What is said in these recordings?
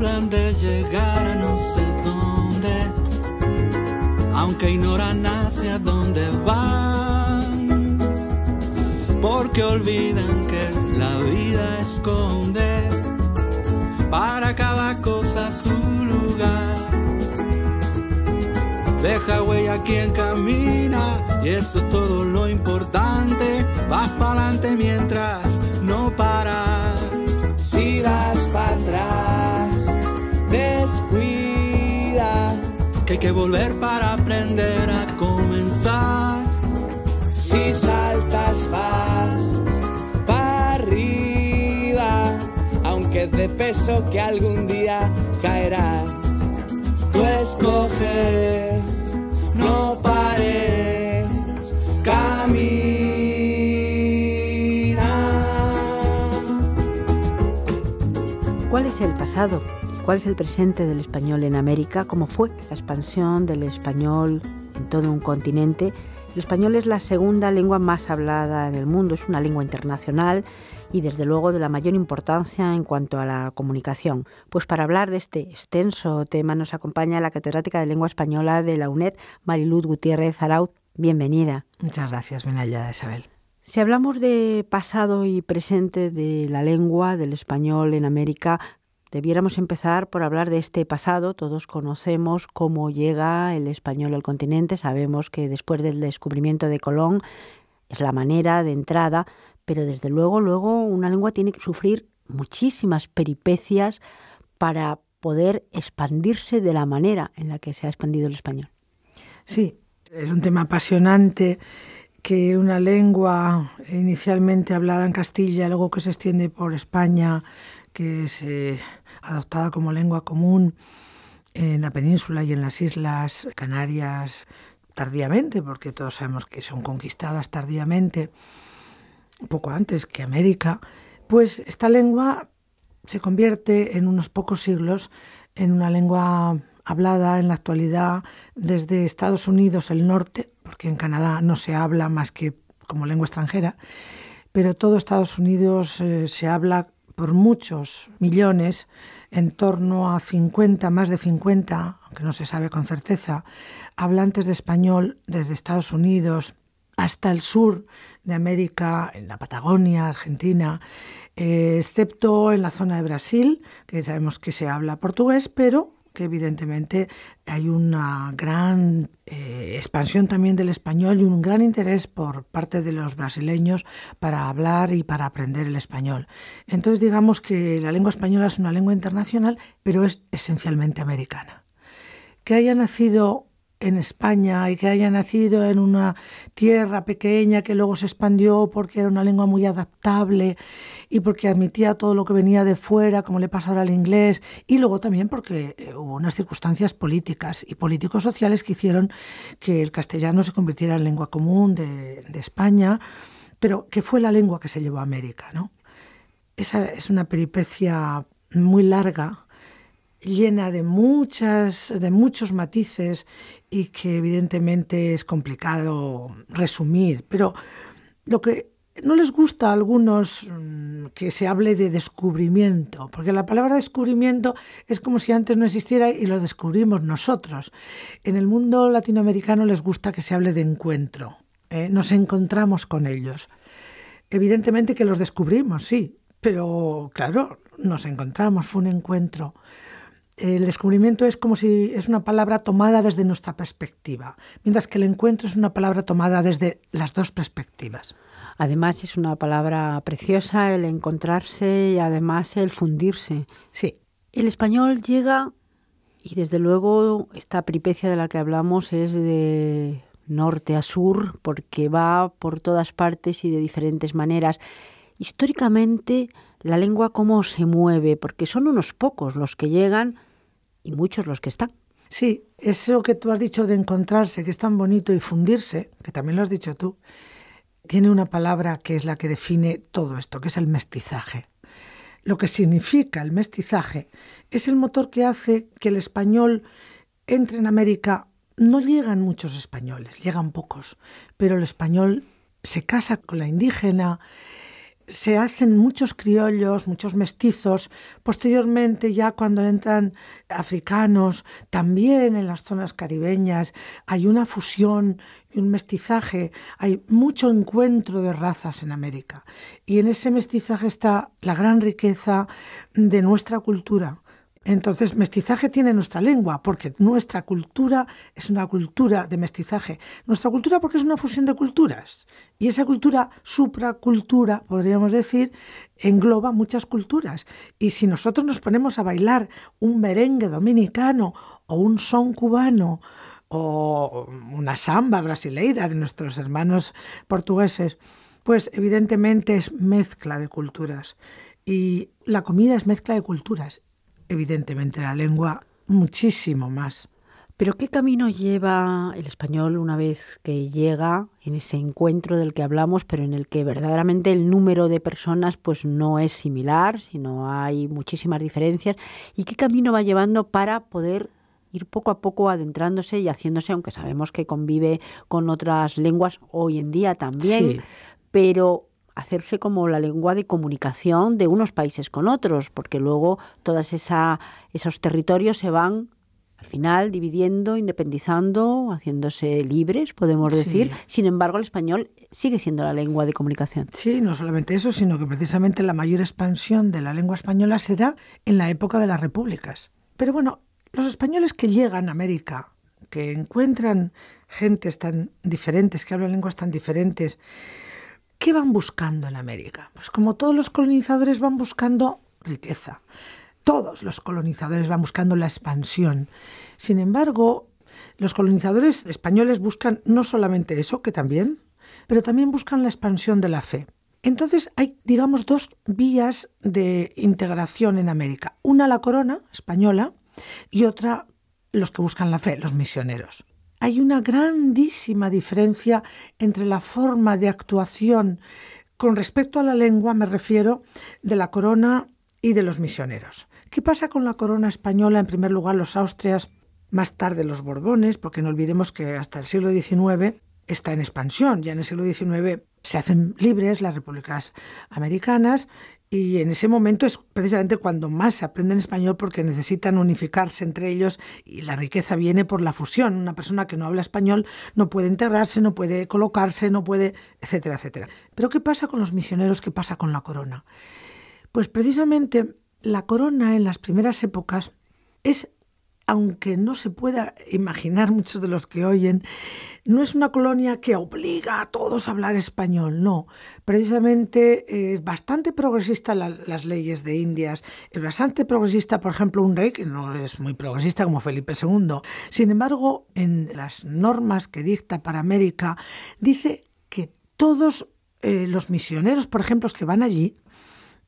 aseguran de llegar a no sé dónde, aunque ignoran hacia dónde van, porque olvidan que la vida esconde para cada cosa su lugar. Deja huella quien camina y eso es todo lo importante. Vas para adelante mientras no paras. Si vas para atrás, descuida, que hay que volver para aprender a comenzar. Si saltas vas para arriba, aunque es de peso que algún día caerás. Tú escoges, no pares, camina. ¿Cuál es el pasado y cuál es el presente del español en América? ¿Cómo fue la expansión del español en todo un continente? El español es la segunda lengua más hablada en el mundo, es una lengua internacional y desde luego de la mayor importancia en cuanto a la comunicación. Pues para hablar de este extenso tema nos acompaña la catedrática de Lengua Española de la UNED, Mariluz Gutiérrez Arauz. Bienvenida. Muchas gracias, bien hallada, Isabel. Si hablamos de pasado y presente de la lengua, del español en América, debiéramos empezar por hablar de este pasado. Todos conocemos cómo llega el español al continente. Sabemos que después del descubrimiento de Colón es la manera de entrada, pero desde luego una lengua tiene que sufrir muchísimas peripecias para poder expandirse de la manera en la que se ha expandido el español. Sí, es un tema apasionante que una lengua inicialmente hablada en Castilla, luego que se extiende por España, que es adoptada como lengua común en la península y en las islas Canarias tardíamente, porque todos sabemos que son conquistadas tardíamente, un poco antes que América, pues esta lengua se convierte en unos pocos siglos en una lengua hablada en la actualidad desde Estados Unidos, el norte, porque en Canadá no se habla más que como lengua extranjera, pero todo Estados Unidos se habla por muchos millones, en torno a 50, más de 50, aunque no se sabe con certeza, hablantes de español desde Estados Unidos hasta el sur de América, en la Patagonia, Argentina, excepto en la zona de Brasil, que sabemos que se habla portugués, pero que evidentemente hay una gran expansión también del español y un gran interés por parte de los brasileños para hablar y para aprender el español. Entonces digamos que la lengua española es una lengua internacional, pero es esencialmente americana. Que haya nacido en España y que haya nacido en una tierra pequeña que luego se expandió porque era una lengua muy adaptable y porque admitía todo lo que venía de fuera, como le pasa ahora al inglés, y luego también porque hubo unas circunstancias políticas y político-sociales que hicieron que el castellano se convirtiera en lengua común de España, pero que fue la lengua que se llevó a América, ¿no? Esa es una peripecia muy larga, llena de muchos matices y que evidentemente es complicado resumir. Pero lo que no les gusta a algunos que se hable de descubrimiento, porque la palabra descubrimiento es como si antes no existiera y lo descubrimos nosotros. En el mundo latinoamericano les gusta que se hable de encuentro, nos encontramos con ellos. Evidentemente que los descubrimos, sí, pero claro, nos encontramos, fue un encuentro. El descubrimiento es como si es una palabra tomada desde nuestra perspectiva, mientras que el encuentro es una palabra tomada desde las dos perspectivas. Además es una palabra preciosa el encontrarse y además el fundirse. Sí. El español llega, y desde luego esta peripecia de la que hablamos es de norte a sur, porque va por todas partes y de diferentes maneras. Históricamente, la lengua cómo se mueve, porque son unos pocos los que llegan y muchos los que están. Sí, eso que tú has dicho de encontrarse, que es tan bonito, y fundirse, que también lo has dicho tú, tiene una palabra que es la que define todo esto, que es el mestizaje. Lo que significa el mestizaje es el motor que hace que el español entre en América. No llegan muchos españoles, llegan pocos, pero el español se casa con la indígena, se hacen muchos criollos, muchos mestizos. Posteriormente, ya cuando entran africanos, también en las zonas caribeñas, hay una fusión y un mestizaje. Hay mucho encuentro de razas en América. Y en ese mestizaje está la gran riqueza de nuestra cultura. Entonces, mestizaje tiene nuestra lengua, porque nuestra cultura es una cultura de mestizaje. Nuestra cultura porque es una fusión de culturas. Y esa cultura, supracultura, podríamos decir, engloba muchas culturas. Y si nosotros nos ponemos a bailar un merengue dominicano o un son cubano o una samba brasileira de nuestros hermanos portugueses, pues evidentemente es mezcla de culturas. Y la comida es mezcla de culturas. Evidentemente la lengua muchísimo más. Pero ¿qué camino lleva el español una vez que llega en ese encuentro del que hablamos, pero en el que verdaderamente el número de personas pues no es similar, sino hay muchísimas diferencias? ¿Y qué camino va llevando para poder ir poco a poco adentrándose y haciéndose, aunque sabemos que convive con otras lenguas hoy en día también, sí, pero hacerse como la lengua de comunicación de unos países con otros, porque luego todos esos territorios se van al final dividiendo, independizando, haciéndose libres, podemos decir. Sí. Sin embargo, el español sigue siendo la lengua de comunicación. Sí, no solamente eso, sino que precisamente la mayor expansión de la lengua española se da en la época de las repúblicas. Pero bueno, los españoles que llegan a América, que encuentran gentes tan diferentes, que hablan lenguas tan diferentes, ¿qué van buscando en América? Pues como todos los colonizadores van buscando riqueza. Todos los colonizadores van buscando la expansión. Sin embargo, los colonizadores españoles buscan no solamente eso, que también, pero también buscan la expansión de la fe. Entonces hay, digamos, dos vías de integración en América. Una la corona española y otra los que buscan la fe, los misioneros. Hay una grandísima diferencia entre la forma de actuación con respecto a la lengua, me refiero, de la corona y de los misioneros. ¿Qué pasa con la corona española? En primer lugar, los Austrias, más tarde los Borbones, porque no olvidemos que hasta el siglo XIX está en expansión. Ya en el siglo XIX se hacen libres las repúblicas americanas y en ese momento es precisamente cuando más se aprende en español porque necesitan unificarse entre ellos y la riqueza viene por la fusión. Una persona que no habla español no puede integrarse, no puede colocarse, no puede, etcétera, etcétera. Pero ¿qué pasa con los misioneros? ¿Qué pasa con la corona? Pues precisamente la corona en las primeras épocas es, aunque no se pueda imaginar muchos de los que oyen, no es una colonia que obliga a todos a hablar español, no. Precisamente es bastante progresista las leyes de Indias, es bastante progresista, por ejemplo, un rey que no es muy progresista como Felipe II. Sin embargo, en las normas que dicta para América, dice que todos los misioneros, por ejemplo, los que van allí,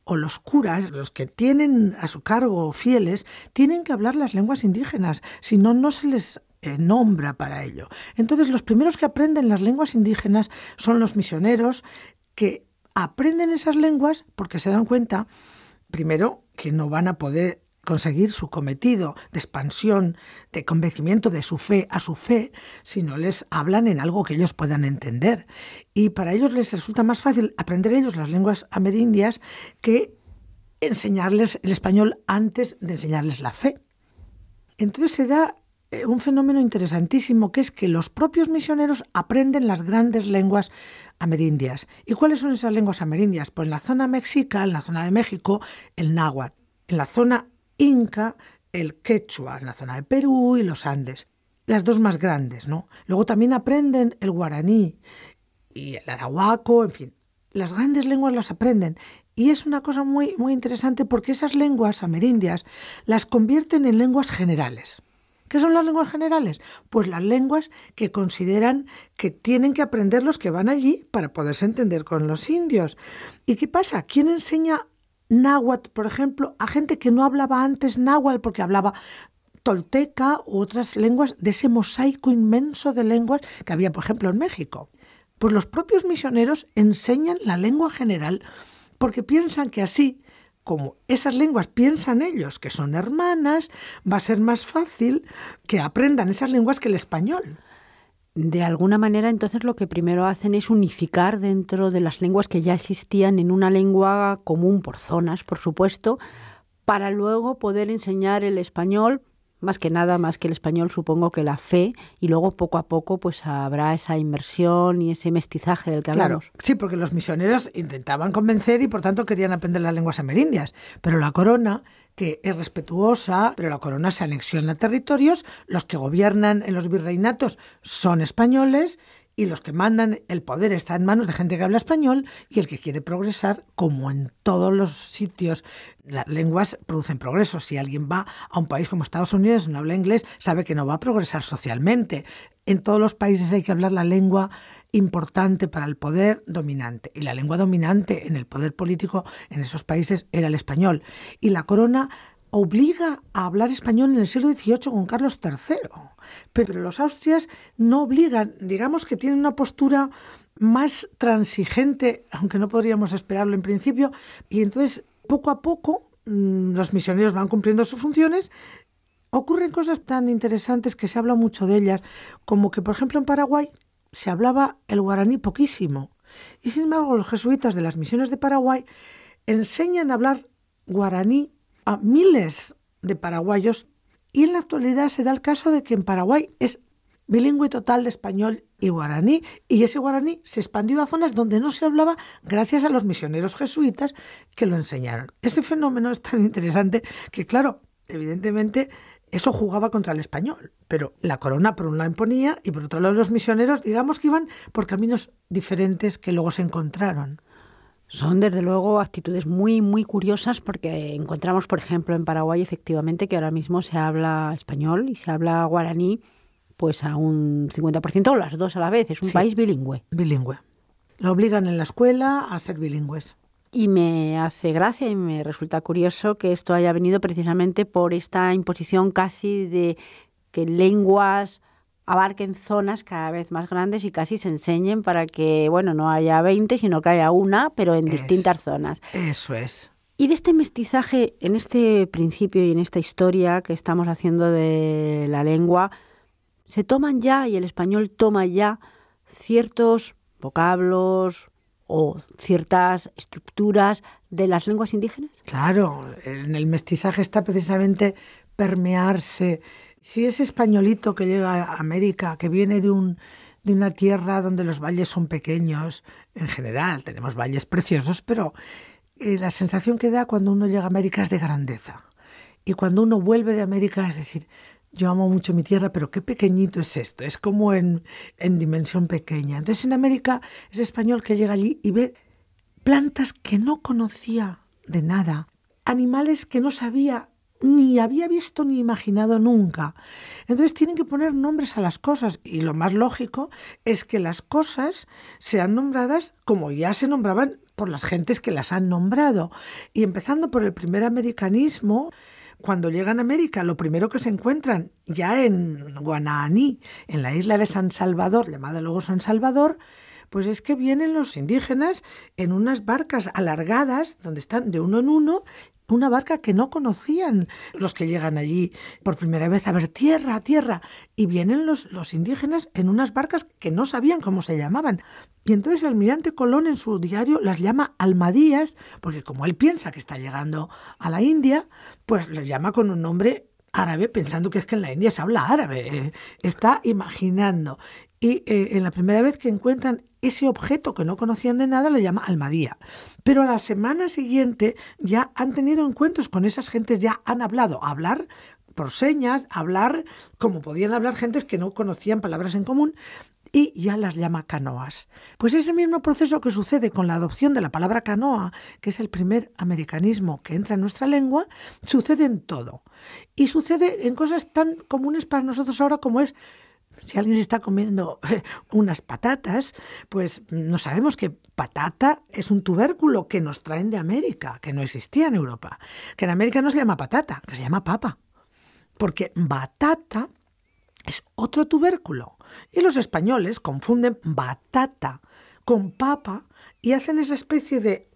o los curas, los que tienen a su cargo fieles, tienen que hablar las lenguas indígenas, si no, no se les nombra para ello. Entonces, los primeros que aprenden las lenguas indígenas son los misioneros, que aprenden esas lenguas porque se dan cuenta, primero, que no van a poder conseguir su cometido de expansión, de convencimiento de su fe a su fe, si no les hablan en algo que ellos puedan entender. Y para ellos les resulta más fácil aprender ellos las lenguas amerindias que enseñarles el español antes de enseñarles la fe. Entonces se da un fenómeno interesantísimo, que es que los propios misioneros aprenden las grandes lenguas amerindias. ¿Y cuáles son esas lenguas amerindias? Pues en la zona mexica, en la zona de México, el náhuatl. En la zona inca, el quechua, en la zona de Perú y los Andes. Las dos más grandes, ¿no? Luego también aprenden el guaraní y el arahuaco, en fin. Las grandes lenguas las aprenden. Y es una cosa muy, muy interesante porque esas lenguas amerindias las convierten en lenguas generales. ¿Qué son las lenguas generales? Pues las lenguas que consideran que tienen que aprender los que van allí para poderse entender con los indios. ¿Y qué pasa? ¿Quién enseña náhuatl, por ejemplo, a gente que no hablaba antes náhuatl porque hablaba tolteca u otras lenguas de ese mosaico inmenso de lenguas que había, por ejemplo, en México? Pues los propios misioneros enseñan la lengua general porque piensan que así, como esas lenguas piensan ellos que son hermanas, va a ser más fácil que aprendan esas lenguas que el español. De alguna manera, entonces, lo que primero hacen es unificar dentro de las lenguas que ya existían en una lengua común por zonas, por supuesto, para luego poder enseñar el español, más que nada, más que el español, supongo que la fe, y luego poco a poco pues habrá esa inmersión y ese mestizaje del que hablamos. Claro, sí, porque los misioneros intentaban convencer y por tanto querían aprender las lenguas amerindias, pero la corona, que es respetuosa, pero la corona se anexiona territorios, los que gobiernan en los virreinatos son españoles y los que mandan el poder está en manos de gente que habla español, y el que quiere progresar, como en todos los sitios, las lenguas producen progreso. Si alguien va a un país como Estados Unidos y no habla inglés, sabe que no va a progresar socialmente. En todos los países hay que hablar la lengua importante para el poder dominante, y la lengua dominante en el poder político en esos países era el español. Y la corona obliga a hablar español en el siglo XVIII con Carlos III, pero los austrias no obligan, digamos que tienen una postura más transigente, aunque no podríamos esperarlo en principio, y entonces poco a poco los misioneros van cumpliendo sus funciones. Ocurren cosas tan interesantes que se habla mucho de ellas, como que, por ejemplo, en Paraguay se hablaba el guaraní poquísimo, y sin embargo los jesuitas de las misiones de Paraguay enseñan a hablar guaraní a miles de paraguayos, y en la actualidad se da el caso de que en Paraguay es bilingüe total de español y guaraní, y ese guaraní se expandió a zonas donde no se hablaba gracias a los misioneros jesuitas que lo enseñaron. Ese fenómeno es tan interesante que, claro, evidentemente eso jugaba contra el español, pero la corona por un lado imponía y por otro lado los misioneros, digamos que iban por caminos diferentes que luego se encontraron. Son, desde luego, actitudes muy, muy curiosas, porque encontramos, por ejemplo, en Paraguay, efectivamente, que ahora mismo se habla español y se habla guaraní pues a un 50% o las dos a la vez. Es un país bilingüe. Bilingüe. Lo obligan en la escuela a ser bilingües. Y me hace gracia y me resulta curioso que esto haya venido precisamente por esta imposición casi de que lenguas abarquen zonas cada vez más grandes y casi se enseñen para que, bueno, no haya 20, sino que haya una, pero en distintas zonas. Eso es. Y de este mestizaje, en este principio y en esta historia que estamos haciendo de la lengua, se toman ya, y el español toma ya, ciertos vocablos o ciertas estructuras de las lenguas indígenas. Claro, en el mestizaje está precisamente permearse. Si ese españolito que llega a América, que viene de una tierra donde los valles son pequeños, en general tenemos valles preciosos, pero la sensación que da cuando uno llega a América es de grandeza. Y cuando uno vuelve de América es decir, yo amo mucho mi tierra, pero qué pequeñito es esto, es como en dimensión pequeña. Entonces en América ese español que llega allí y ve plantas que no conocía de nada, animales que no sabía ni había visto ni imaginado nunca. Entonces tienen que poner nombres a las cosas, y lo más lógico es que las cosas sean nombradas como ya se nombraban por las gentes que las han nombrado. Y empezando por el primer americanismo, cuando llegan a América, lo primero que se encuentran ya en Guananí, en la isla de San Salvador, llamada luego San Salvador, pues es que vienen los indígenas en unas barcas alargadas, donde están de uno en uno, una barca que no conocían los que llegan allí por primera vez a ver tierra, tierra, y vienen los indígenas en unas barcas que no sabían cómo se llamaban. Y entonces el almirante Colón en su diario las llama almadías, porque como él piensa que está llegando a la India, pues le llama con un nombre árabe, pensando que es que en la India se habla árabe, está imaginando. Y en la primera vez que encuentran ese objeto que no conocían de nada, lo llama almadía. Pero a la semana siguiente ya han tenido encuentros con esas gentes, ya han hablado, hablar por señas, hablar como podían hablar gentes que no conocían palabras en común, y ya las llama canoas. Pues ese mismo proceso que sucede con la adopción de la palabra canoa, que es el primer americanismo que entra en nuestra lengua, sucede en todo. Y sucede en cosas tan comunes para nosotros ahora como es, si alguien se está comiendo unas patatas, pues no sabemos que patata es un tubérculo que nos traen de América, que no existía en Europa. Que en América no se llama patata, que se llama papa. Porque batata es otro tubérculo. Y los españoles confunden batata con papa y hacen esa especie de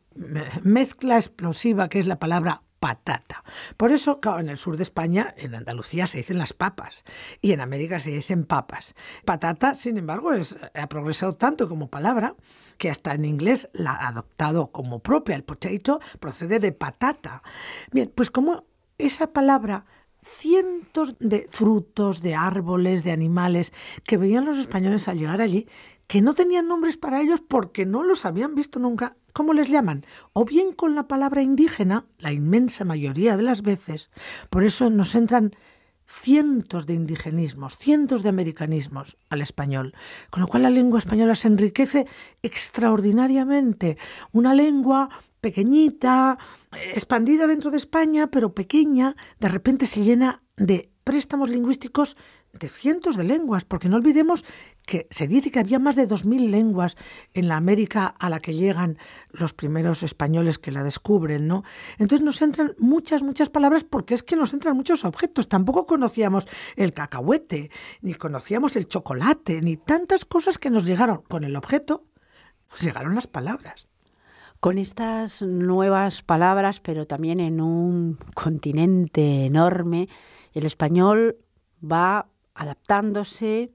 mezcla explosiva que es la palabra patata. Por eso, claro, en el sur de España, en Andalucía se dicen las papas y en América se dicen papas. Patata, sin embargo, ha progresado tanto como palabra que hasta en inglés la ha adoptado como propia. El potato procede de patata. Bien, pues como esa palabra, cientos de frutos, de árboles, de animales que veían los españoles al llegar allí, que no tenían nombres para ellos porque no los habían visto nunca. ¿Cómo les llaman? O bien con la palabra indígena, la inmensa mayoría de las veces. Por eso nos entran cientos de indigenismos, cientos de americanismos al español, con lo cual la lengua española se enriquece extraordinariamente. Una lengua pequeñita, expandida dentro de España, pero pequeña, de repente se llena de préstamos lingüísticos de cientos de lenguas, porque no olvidemos que se dice que había más de 2000 lenguas en la América a la que llegan los primeros españoles que la descubren, ¿no? Entonces nos entran muchas palabras porque es que nos entran muchos objetos. Tampoco conocíamos el cacahuete, ni conocíamos el chocolate, ni tantas cosas que nos llegaron con el objeto, nos llegaron las palabras. Con estas nuevas palabras, pero también en un continente enorme, el español va adaptándose,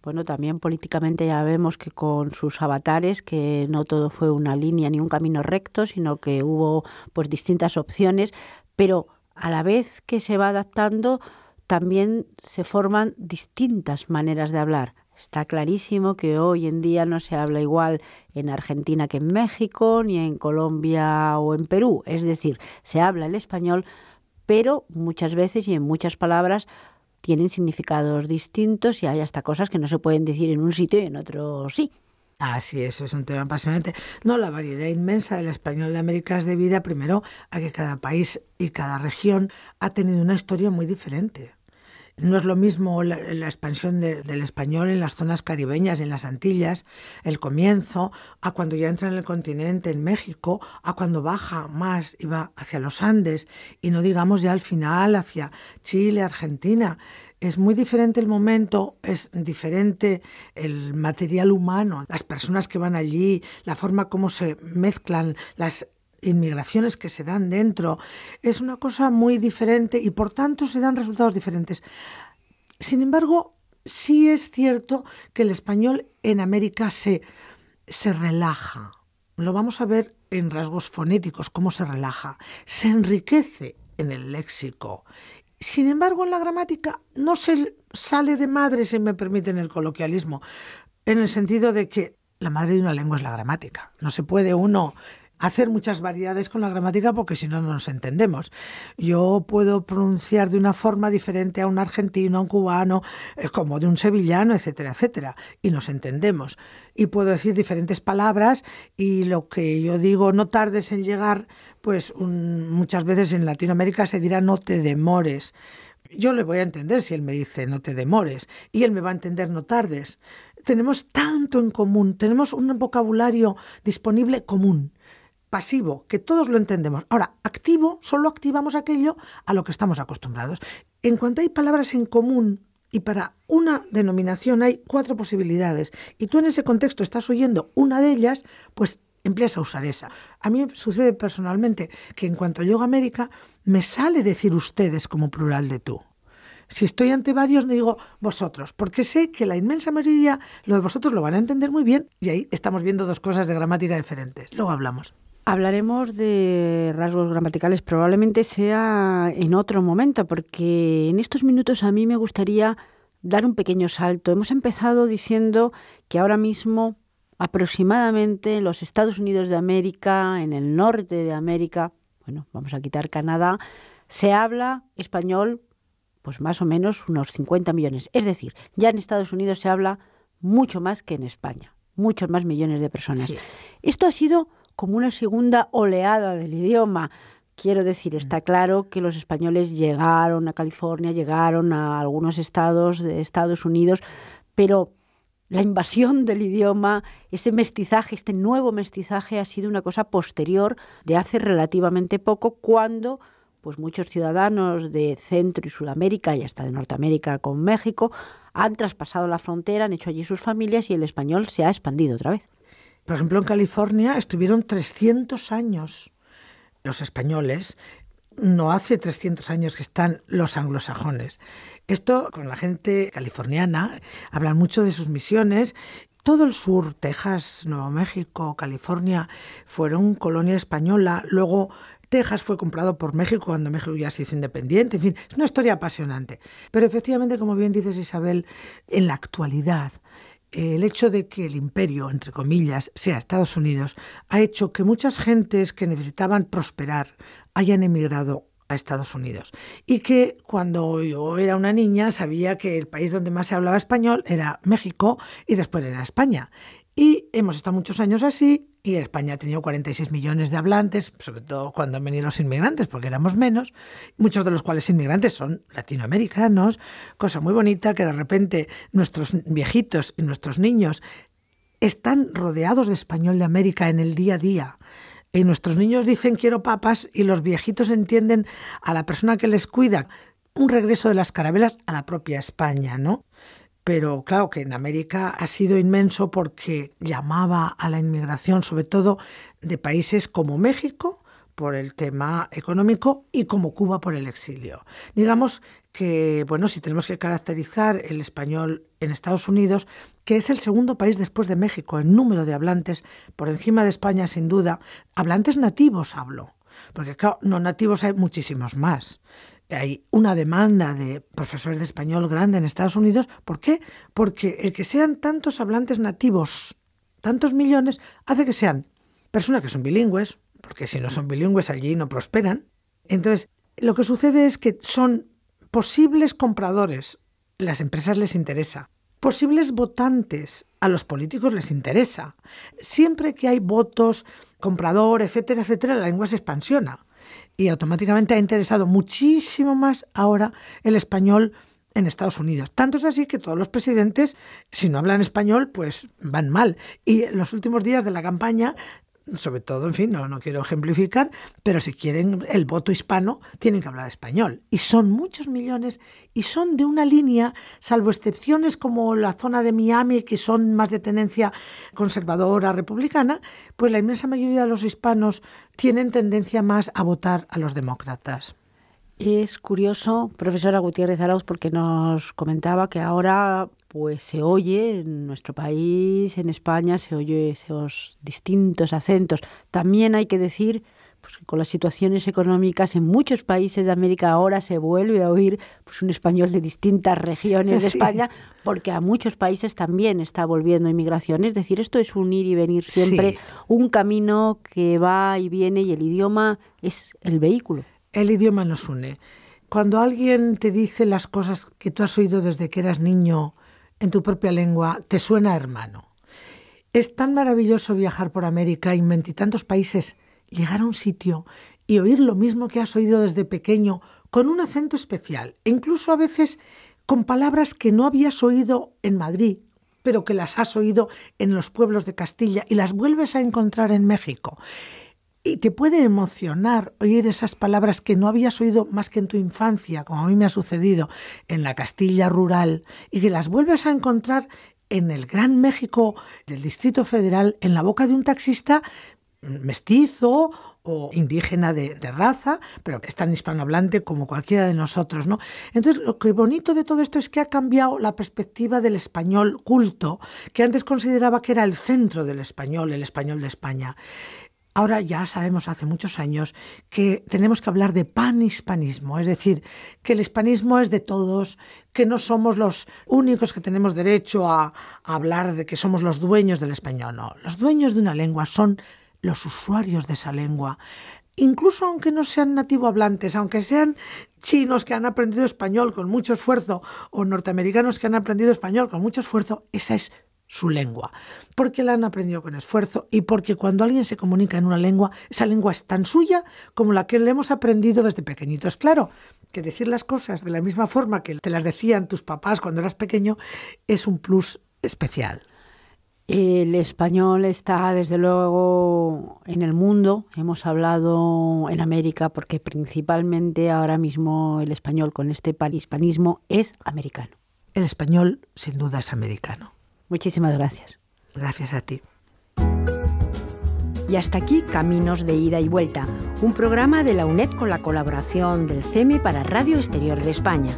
bueno, también políticamente ya vemos que con sus avatares, que no todo fue una línea ni un camino recto, sino que hubo pues distintas opciones, pero a la vez que se va adaptando, también se forman distintas maneras de hablar. Está clarísimo que hoy en día no se habla igual en Argentina que en México, ni en Colombia o en Perú. Es decir, se habla el español, pero muchas veces y en muchas palabras tienen significados distintos y hay hasta cosas que no se pueden decir en un sitio y en otro sí. Sí, eso es un tema apasionante. No, la variedad inmensa del español de América es debida primero a que cada país y cada región ha tenido una historia muy diferente. No es lo mismo la expansión del español en las zonas caribeñas, en las Antillas, el comienzo, a cuando ya entra en el continente, en México, a cuando baja más y va hacia los Andes, y no digamos ya al final hacia Chile, Argentina. Es muy diferente el momento, es diferente el material humano, las personas que van allí, la forma como se mezclan las inmigraciones que se dan dentro, es una cosa muy diferente y por tanto se dan resultados diferentes. Sin embargo, sí es cierto que el español en América se relaja. Lo vamos a ver en rasgos fonéticos, cómo se relaja. Se enriquece en el léxico. Sin embargo, en la gramática no se sale de madre, si me permiten el coloquialismo, en el sentido de que la madre de una lengua es la gramática. No se puede uno hacer muchas variedades con la gramática porque si no, no nos entendemos. Yo puedo pronunciar de una forma diferente a un argentino, a un cubano, como de un sevillano, etcétera, etcétera, y nos entendemos. Y puedo decir diferentes palabras y lo que yo digo, no tardes en llegar, pues muchas veces en Latinoamérica se dirá no te demores. Yo le voy a entender si él me dice no te demores y él me va a entender no tardes. Tenemos tanto en común, tenemos un vocabulario disponible común. Pasivo, que todos lo entendemos. Ahora, activo, solo activamos aquello a lo que estamos acostumbrados. En cuanto hay palabras en común y para una denominación hay 4 posibilidades y tú en ese contexto estás oyendo una de ellas, pues empleas a usar esa. A mí me sucede personalmente que en cuanto llego a América me sale decir ustedes como plural de tú. Si estoy ante varios, digo vosotros, porque sé que la inmensa mayoría lo de vosotros lo van a entender muy bien y ahí estamos viendo 2 cosas de gramática diferentes. Luego hablamos. Hablaremos de rasgos gramaticales, probablemente sea en otro momento, porque en estos minutos a mí me gustaría dar un pequeño salto. Hemos empezado diciendo que ahora mismo aproximadamente en los Estados Unidos de América, en el norte de América, bueno, vamos a quitar Canadá, se habla español pues más o menos unos 50 millones. Es decir, ya en Estados Unidos se habla mucho más que en España, muchos más millones de personas. Sí. Esto ha sido como una segunda oleada del idioma. Quiero decir, está claro que los españoles llegaron a California, llegaron a algunos estados de Estados Unidos, pero la invasión del idioma, ese mestizaje, este nuevo mestizaje ha sido una cosa posterior de hace relativamente poco, cuando pues muchos ciudadanos de Centro y Sudamérica y hasta de Norteamérica con México han traspasado la frontera, han hecho allí sus familias y el español se ha expandido otra vez. Por ejemplo, en California estuvieron 300 años los españoles no hace 300 años que están los anglosajones. Esto con la gente californiana, hablan mucho de sus misiones. Todo el sur, Texas, Nuevo México, California, fueron colonia española. Luego Texas fue comprado por México cuando México ya se hizo independiente. En fin, es una historia apasionante. Pero efectivamente, como bien dices, Isabel, en la actualidad, el hecho de que el imperio, entre comillas, sea Estados Unidos, ha hecho que muchas gentes que necesitaban prosperar hayan emigrado a Estados Unidos. Y que cuando yo era una niña sabía que el país donde más se hablaba español era México y después era España. Y hemos estado muchos años así, y España ha tenido 46 millones de hablantes, sobre todo cuando han venido los inmigrantes, porque éramos menos, muchos de los cuales inmigrantes son latinoamericanos, cosa muy bonita que de repente nuestros viejitos y nuestros niños están rodeados de español de América en el día a día. Y nuestros niños dicen quiero papas y los viejitos entienden a la persona que les cuida. Un regreso de las carabelas a la propia España, ¿no? Pero claro que en América ha sido inmenso porque llamaba a la inmigración, sobre todo de países como México, por el tema económico, y como Cuba por el exilio. Digamos que, bueno, si tenemos que caracterizar el español en Estados Unidos, que es el segundo país después de México en número de hablantes, por encima de España sin duda, hablantes nativos hablo, porque claro, no nativos hay muchísimos más. Hay una demanda de profesores de español grande en Estados Unidos. ¿Por qué? Porque el que sean tantos hablantes nativos, tantos millones, hace que sean personas que son bilingües, porque si no son bilingües allí no prosperan. Entonces, lo que sucede es que son posibles compradores, las empresas les interesa, posibles votantes, a los políticos les interesa. Siempre que hay votos, comprador, etcétera, etcétera, la lengua se expansiona. Y automáticamente ha interesado muchísimo más ahora el español en Estados Unidos. Tanto es así que todos los presidentes, si no hablan español, pues van mal. Y en los últimos días de la campaña, sobre todo, en fin, no quiero ejemplificar, pero si quieren el voto hispano, tienen que hablar español. Y son muchos millones y son de una línea, salvo excepciones como la zona de Miami, que son más de tendencia conservadora, republicana, pues la inmensa mayoría de los hispanos tienen tendencia más a votar a los demócratas. Es curioso, profesora Gutiérrez Arauz, porque nos comentaba que ahora pues se oye en nuestro país, en España, se oye esos distintos acentos. También hay que decir pues, que con las situaciones económicas en muchos países de América ahora se vuelve a oír pues, un español de distintas regiones de España, porque a muchos países también está volviendo inmigración. Es decir, esto es un ir y venir siempre, un camino que va y viene y el idioma es el vehículo. El idioma nos une. Cuando alguien te dice las cosas que tú has oído desde que eras niño en tu propia lengua, te suena hermano. Es tan maravilloso viajar por América y en veintitantos países, llegar a un sitio y oír lo mismo que has oído desde pequeño, con un acento especial, e incluso a veces con palabras que no habías oído en Madrid, pero que las has oído en los pueblos de Castilla y las vuelves a encontrar en México. Y te puede emocionar oír esas palabras que no habías oído más que en tu infancia, como a mí me ha sucedido en la Castilla rural, y que las vuelves a encontrar en el gran México del Distrito Federal, en la boca de un taxista mestizo o indígena de raza, pero es tan hispanohablante como cualquiera de nosotros, ¿no? Entonces, lo que bonito de todo esto es que ha cambiado la perspectiva del español culto, que antes consideraba que era el centro del español, el español de España. Ahora ya sabemos hace muchos años que tenemos que hablar de panhispanismo, es decir, que el hispanismo es de todos, que no somos los únicos que tenemos derecho a hablar de que somos los dueños del español. No, los dueños de una lengua son los usuarios de esa lengua. Incluso aunque no sean nativohablantes, aunque sean chinos que han aprendido español con mucho esfuerzo o norteamericanos que han aprendido español con mucho esfuerzo, esa es su lengua, porque la han aprendido con esfuerzo y porque cuando alguien se comunica en una lengua, esa lengua es tan suya como la que le hemos aprendido desde pequeñitos. Claro, que decir las cosas de la misma forma que te las decían tus papás cuando eras pequeño es un plus especial. El español está desde luego en el mundo, hemos hablado en América porque principalmente ahora mismo el español con este panhispanismo es americano. El español sin duda es americano. Muchísimas gracias. Gracias a ti. Y hasta aquí Caminos de Ida y Vuelta, un programa de la UNED con la colaboración del CEME para Radio Exterior de España.